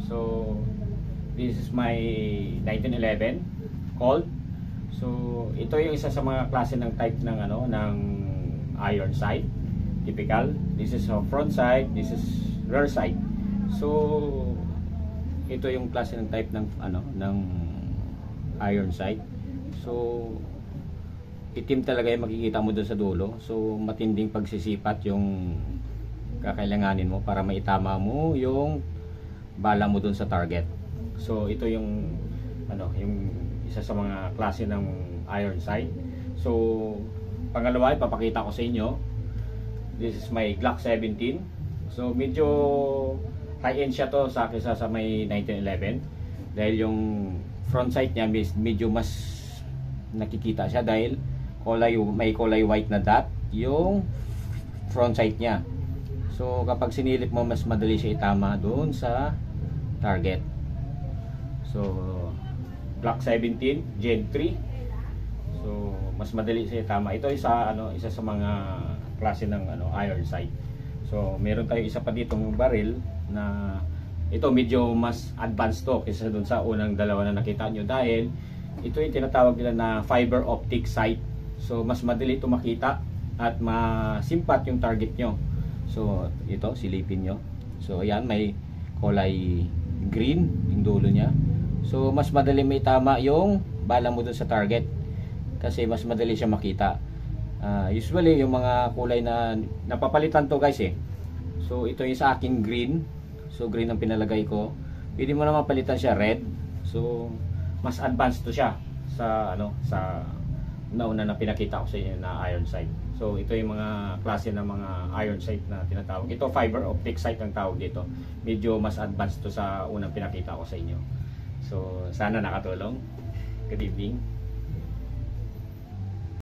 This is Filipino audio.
So this is my 1911 Colt. So ito yung isa sa mga klase ng type ng ng iron sight. Typical. This is a front sight, this is rear sight. So ito yung klase ng type ng ng iron sight. So itim talaga yung makikita mo doon sa dulo. So matinding pagsisipat yung kakailanganin mo para maitama mo yung bala mo doon sa target. So ito yung yung isa sa mga klase ng iron sight. So pangalawa, ipapakita ko sa inyo. This is my Glock 17. So medyo high-end siya to sa may 1911 dahil yung front sight niya medyo mas nakikita siya dahil may kulay white na dot yung front sight niya. So kapag sinilip mo, mas madali siya itama doon sa target. So Glock 17 Gen 3. So mas madali siya itama. Ito isa sa mga klase ng iron sight. So meron tayo isa pa ditong baril na ito medyo mas advanced to kaysa doon sa unang dalawa na nakita nyo dahil ito yung tinatawag nila na fiber optic sight. So mas madali ito makita at masimpat yung target nyo. So ito, silipin nyo. So ayan, may kulay green yung dulo nya. So mas madali may tama yung bala mo dun sa target kasi mas madali siya makita. Usually yung mga kulay na napapalitan to guys So ito yung sa akin green. So green ang pinalagay ko. Pwede mo naman palitan siya red. So mas advanced to siya sa sa nauna na pinakita ko sa inyo na iron sight. So ito yung mga klase ng mga iron sight na tinatawag. Ito fiber optic sight ang tawag dito. Medyo mas advanced to sa unang pinakita ko sa inyo. So sana nakatulong. Good evening.